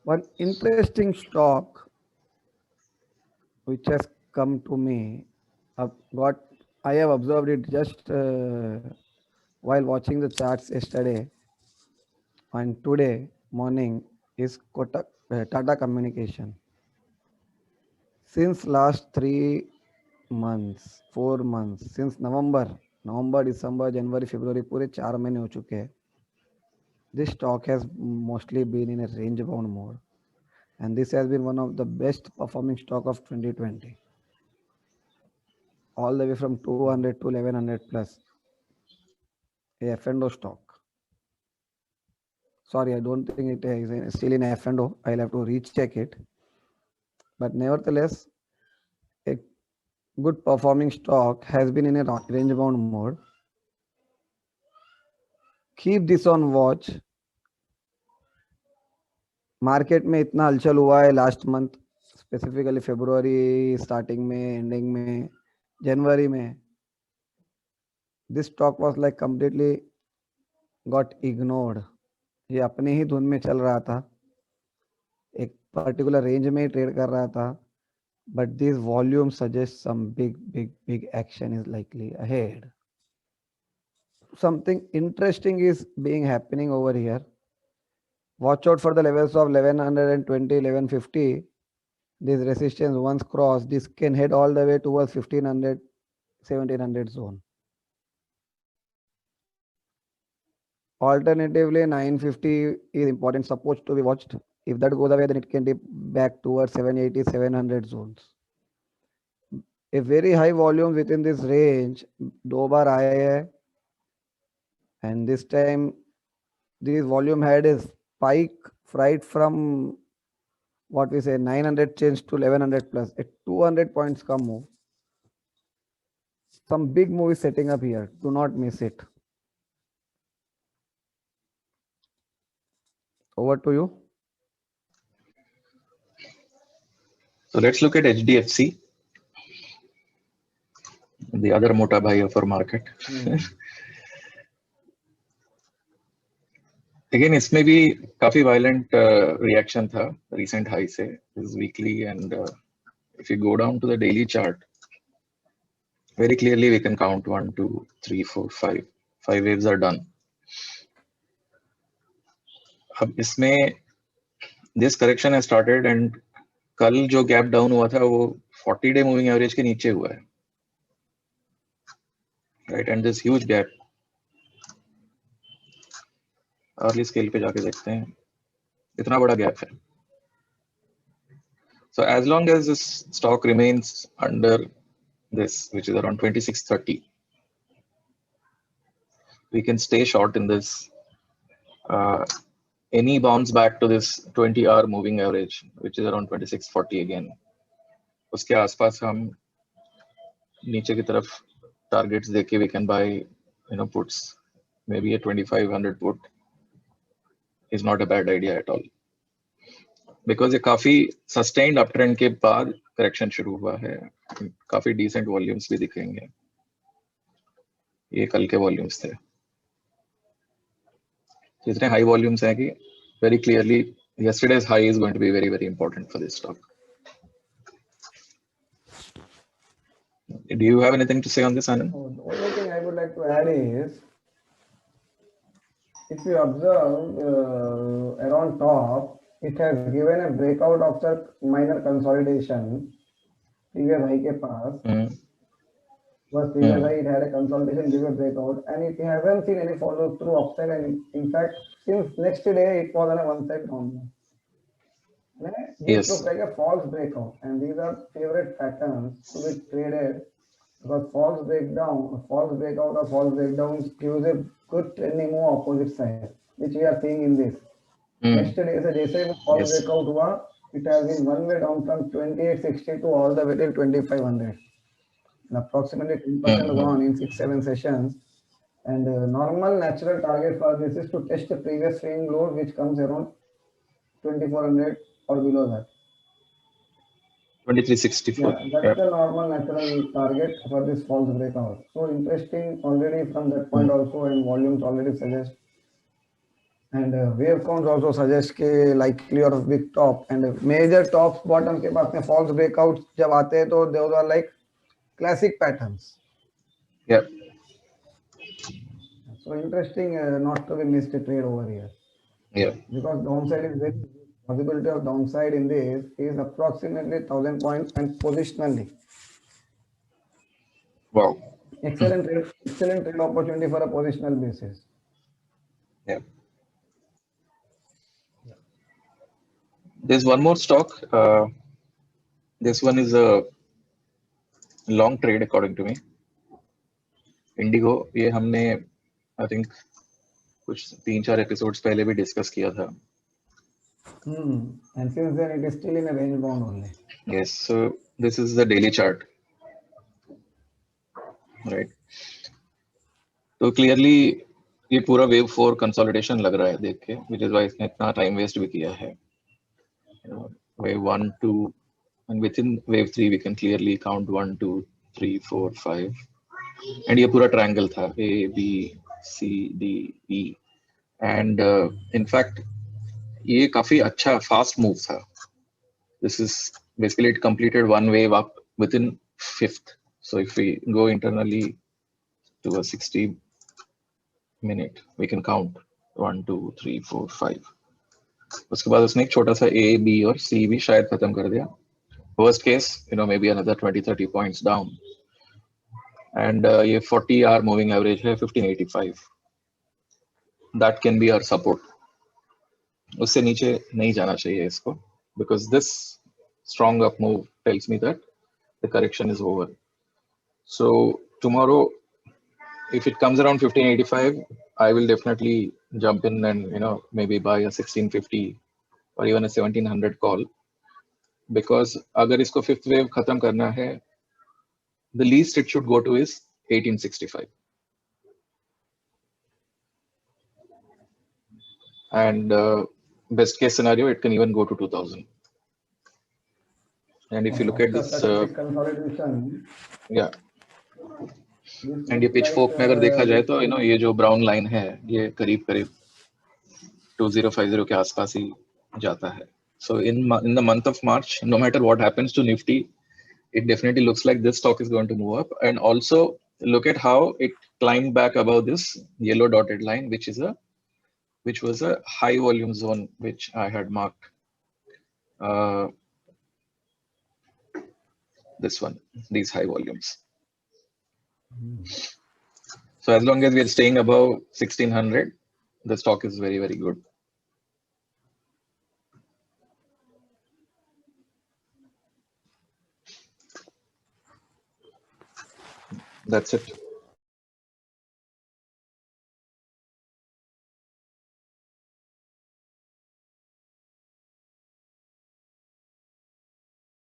One interesting stock which has come to me, got I have observed it just while watching the charts yesterday and today morning is Tata Communication. Since last 3 months, 4 months, since November, December, January, February, पूरे 4 महीने हो चुके हैं. This stock has mostly been in a range bound mode, and this has been one of the best performing stock of 2020. All the way from 200 to 1100 plus. A F&O stock. Sorry, I don't think it is still in F&O. I'll have to recheck it. But nevertheless, a good performing stock has been in a range bound mode. Keep this on watch. Market में इतना हलचल हुआ है last month, specifically फरवरी starting में, ending में, जनवरी में. This stock was like completely got ignored. ये अपने ही धुन में चल रहा था, एक पर्टिकुलर रेंज में ही ट्रेड कर रहा था. But this volume suggest some big action is likely ahead. Something interesting is being happening over here. Watch out for the levels of 1120, 1150. This resistance once crossed, this can head all the way towards 1500, 1700 zone. Alternatively, 950 is important support to be watched. If that goes away, then it can dip back towards 780, 700 zones. A very high volume within this range, दो बार आया है, and this time this volume had a spike right from what we say 900 change to 1100 plus, a 200 points ka move. Some big move is setting up here. Do not miss it. Over to you. So let's look at HDFC, the other mota bhai of our market. Again, इसमें भी काफी violent reaction था recent high से, this weekly, and if you go down to the daily chart, very clearly we can count 1, 2, 3, 4, 5. 5 waves are done. अब इसमें this correction has started and कल जो gap down हुआ था वो 40-day moving average के नीचे हुआ है, right? And this huge gap, early scale पे जाके देखते हैं, इतना बड़ा गैप है. So as long as this stock remains under this, which is around 2630, we can stay short in this. Any bounce back to this 20-hour moving average, which is around 2640 again, उसके आसपास हम नीचे की तरफ targets देके we can buy, puts. Maybe a 2500 put is not a bad idea at all, because ये काफी sustained uptrend के बाद correction शुरू हुआ है, काफी decent volumes भी दिखेंगे. ये कल के volumes थे, इतने high volumes हैं कि very clearly yesterday's high is going to be very important for this stock. Do you have anything to say on this, Anand? The only thing I would like to add is, if you observe around top, it has given a breakout after minor consolidation. Previous high के पास was previous high, it had a consolidation, give a breakout, and it hasn't seen any follow through upside, and in fact since next day it was on a one side down. This looks like a false breakout, and these are favorite patterns to be traded, because false breakdown, false breakout or false breakdowns gives a good trending move opposite side, which we are seeing in this. Yesterday से जैसे false breakout हुआ, it has been one way down from 2860 to all the way till 2500, and approximately 10% gone in 6-7 sessions. And normal natural target for this is to test the previous swing low, which comes around 2400 or below that. 2364. Yeah, that's the normal natural target for this false breakout. So interesting already from that point also, and volumes already suggest. and wave counts also suggest के likely or big top and major tops bottom के पास में false breakouts जब आते हैं तो those are like classic patterns. Yeah. So interesting, not to be missed a trade over here. Yeah. Because downside is very possibility of downside in this is approximately 1,000 points and positionally. Wow. Excellent trade opportunity for a positional basis. Yeah. There's one more stock. This one is a long trade according to me. Indigo, ये हमने I think कुछ 3-4 episodes पहले भी discuss किया था. And since then it is still in a range bound only. Yes, so this is the daily chart, right? तो clearly ये पूरा wave 4 consolidation लग रहा है देख के, which is why इसने इतना time waste भी किया है. Wave 1, 2, and within wave 3 we can clearly count 1, 2, 3, 4, 5. And ये पूरा triangle था A, B, C, D, E. And in fact ये काफी अच्छा fast move था. This is basically it completed one wave up within 5th. So if we go internally to a 60 minute, we can count 1, 2, 3, 4, 5. उसके बाद उसने एक छोटा सा A, B और C भी शायद खत्म कर दिया. Worst case, maybe another 20-30 points down. And ये 40-hour moving average है 1585. That can be our support. उससे नीचे नहीं जाना चाहिए इसको, because this strong up move tells me that the correction is over. So tomorrow, if it comes around 1585, I will definitely jump in and maybe buy a 1650 or even a 1700 call, because अगर इसको fifth wave खत्म करना है, the least it should go to is 1865. And best case scenario, it can even go to 2000. And if you look at this, consolidation, yeah, and ये pitchfork में अगर देखा जाए तो ये जो brown line है ये करीब 2050 के आसपास ही जाता है. So in the month of March, no matter what happens to Nifty, it definitely looks like this stock is going to move up. And also look at how it climbed back above this yellow dotted line, which was a high volume zone which I had marked. This one, these high volumes. So as long as we are staying above 1600, the stock is very, very good. That's it.